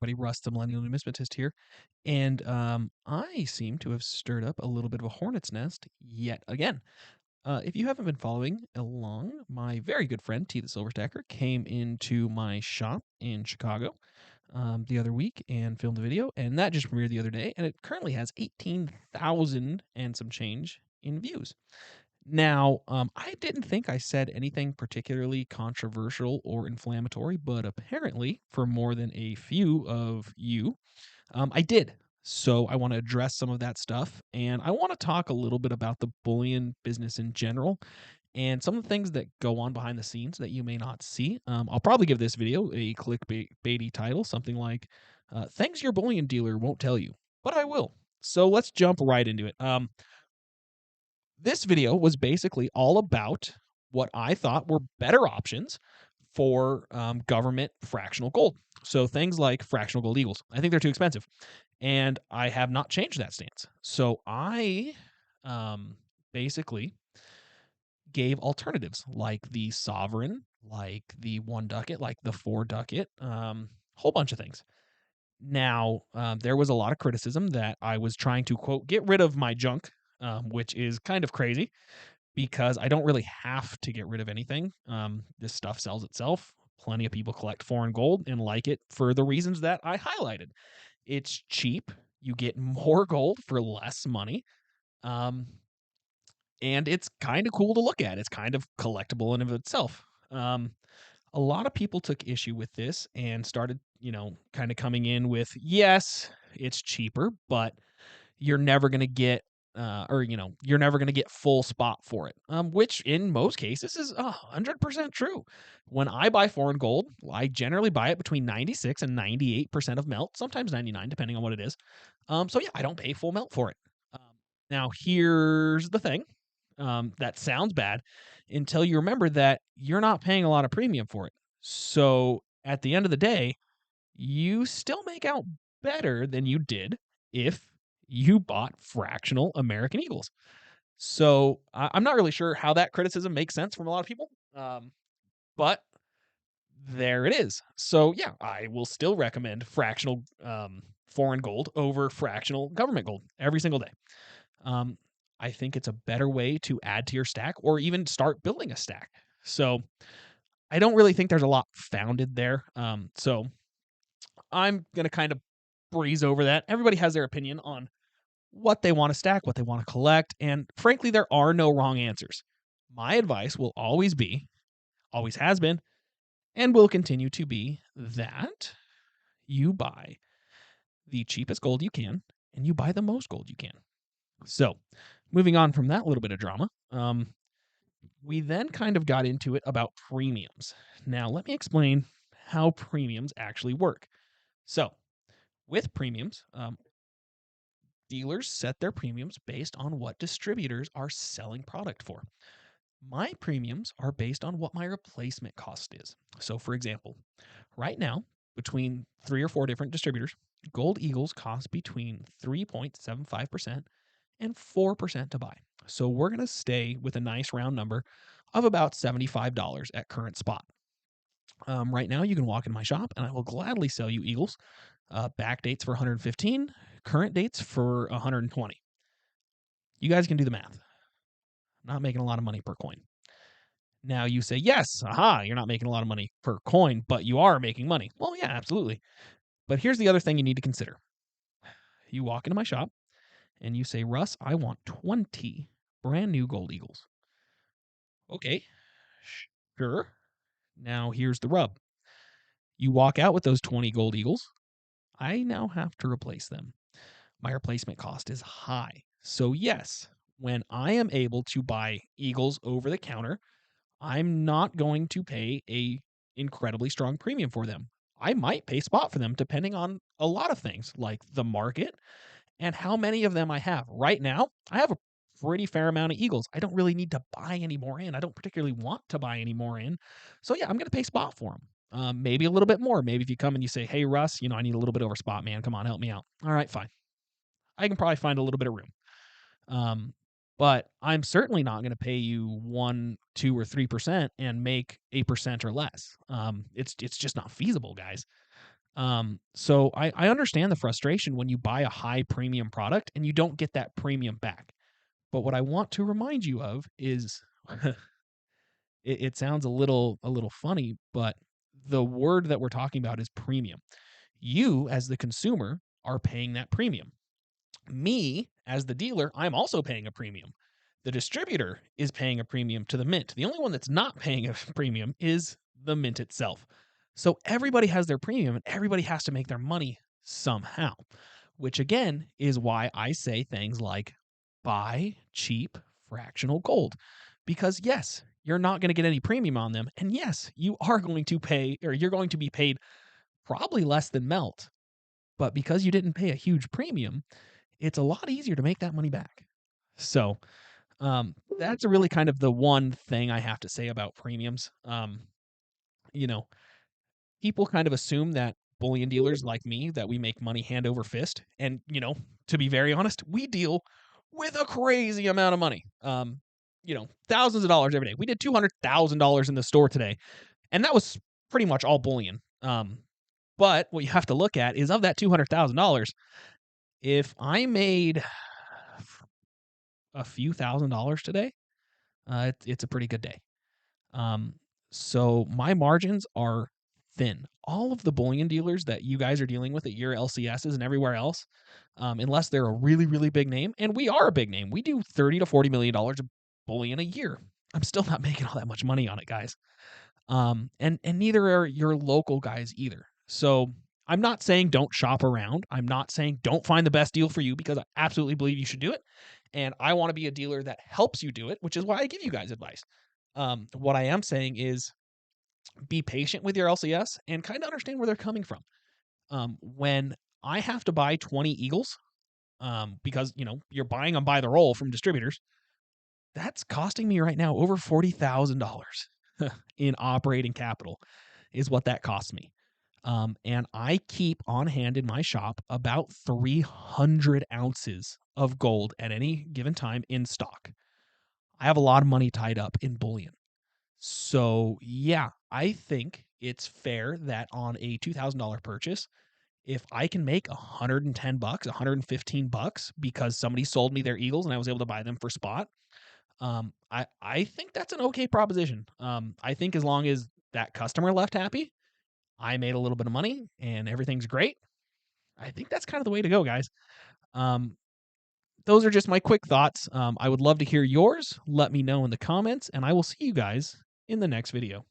everybody. Russ, the Millennial Numismatist here. And I seem to have stirred up a little bit of a hornet's nest yet again. If you haven't been following along, my very good friend T the Silverstacker came into my shop in Chicago the other week and filmed a video, and that just premiered the other day, and it currently has 18,000 and some change in views. Now, I didn't think I said anything particularly controversial or inflammatory, but apparently, for more than a few of you, I did. So I want to address some of that stuff, and I want to talk a little bit about the bullion business in general and some of the things that go on behind the scenes that you may not see. I'll probably give this video a clickbaity title, something like "Things Your Bullion Dealer Won't Tell You," but I will. So let's jump right into it. This video was basically all about what I thought were better options for government fractional gold. So things like fractional gold eagles. I think they're too expensive. And I have not changed that stance. So I basically gave alternatives like the sovereign, like the 1 ducat, like the 4 ducat, whole bunch of things. Now, there was a lot of criticism that I was trying to, quote, get rid of my junk, which is kind of crazy because I don't really have to get rid of anything. This stuff sells itself. Plenty of people collect foreign gold and like it for the reasons that I highlighted. It's cheap. You get more gold for less money. Um, and it's kind of cool to look at. It's kind of collectible in of itself. A lot of people took issue with this and started, kind of coming in with, yes, it's cheaper, but you're never going to get you're never going to get full spot for it, which in most cases is 100% true. When I buy foreign gold, I generally buy it between 96 and 98% of melt, sometimes 99 depending on what it is. So yeah, I don't pay full melt for it. Now here's the thing, that sounds bad until you remember that you're not paying a lot of premium for it. So at the end of the day, you still make out better than you did if you bought fractional American Eagles. So I'm not really sure how that criticism makes sense from a lot of people, but there it is. So yeah, I will still recommend fractional foreign gold over fractional government gold every single day. Um, I think it's a better way to add to your stack or even start building a stack. So I don't really think there's a lot founded there. So I'm going to kind of breeze over that. Everybody has their opinion on what they want to stack, what they want to collect, and frankly, there are no wrong answers. My advice will always be, always has been, and will continue to be that you buy the cheapest gold you can and you buy the most gold you can. So, moving on from that little bit of drama, we then kind of got into it about premiums. Now, let me explain how premiums actually work. So, with premiums, dealers set their premiums based on what distributors are selling product for. My premiums are based on what my replacement cost is. So, for example, right now, between 3 or 4 different distributors, Gold Eagles cost between 3.75% and 4% to buy. So, we're going to stay with a nice round number of about $75 at current spot. Right now, you can walk in my shop and I will gladly sell you Eagles. Back dates for 115, current dates for 120. You guys can do the math. Not making a lot of money per coin. Now you say, yes, aha, you're not making a lot of money per coin, but you are making money. Well, yeah, absolutely. But here's the other thing you need to consider. You walk into my shop and you say, Russ, I want 20 brand new Gold Eagles. Okay, sure. Now here's the rub. You walk out with those 20 Gold Eagles. I now have to replace them. My replacement cost is high. So, yes, when I am able to buy Eagles over the counter, I'm not going to pay a incredibly strong premium for them. I might pay spot for them depending on a lot of things like the market and how many of them I have. Right now, I have a pretty fair amount of Eagles. I don't really need to buy any more in. I don't particularly want to buy any more in. So yeah, I'm going to pay spot for them. Maybe a little bit more. Maybe if you come and you say, hey, Russ, I need a little bit over spot, man. Come on, help me out. All right, fine. I can probably find a little bit of room. But I'm certainly not going to pay you 1, 2, or 3% and make 8% or less. It's just not feasible, guys. So I understand the frustration when you buy a high premium product and you don't get that premium back. But what I want to remind you of is it sounds a little funny, but the word that we're talking about is premium. You, as the consumer, are paying that premium. Me, as the dealer, I'm also paying a premium. The distributor is paying a premium to the mint. The only one that's not paying a premium is the mint itself. So everybody has their premium and everybody has to make their money somehow, which again is why I say things like buy cheap fractional gold. Because yes, you're not going to get any premium on them. And yes, you are going to pay, or you're going to be paid probably less than melt. But because you didn't pay a huge premium, it's a lot easier to make that money back. So that's a really kind of the one thing I have to say about premiums. You know, people kind of assume that bullion dealers like me that we make money hand over fist, and to be very honest, we deal with a crazy amount of money. Thousands of dollars every day. We did $200,000 in the store today, and that was pretty much all bullion. But what you have to look at is of that $200,000, if I made a few $1,000s today, it's a pretty good day. Um, so my margins are thin. All of the bullion dealers that you guys are dealing with at your LCSs and everywhere else, unless they're a really, really big name, and we are a big name, we do $30 to $40 million of bullion a year. I'm still not making all that much money on it, guys. And neither are your local guys either. So I'm not saying don't shop around. I'm not saying don't find the best deal for you, because I absolutely believe you should do it. And I want to be a dealer that helps you do it, which is why I give you guys advice. What I am saying is be patient with your LCS and kind of understand where they're coming from. When I have to buy 20 Eagles, because you're buying them by the roll from distributors, that's costing me right now over $40,000 in operating capital is what that costs me. And I keep on hand in my shop about 300 ounces of gold at any given time in stock. I have a lot of money tied up in bullion. So, yeah, I think it's fair that on a $2,000 purchase, if I can make 110 bucks, 115 bucks because somebody sold me their Eagles and I was able to buy them for spot, I think that's an okay proposition. I think as long as that customer left happy, I made a little bit of money and everything's great. I think that's kind of the way to go, guys. Um, those are just my quick thoughts. I would love to hear yours. Let me know in the comments, and I will see you guys in the next video.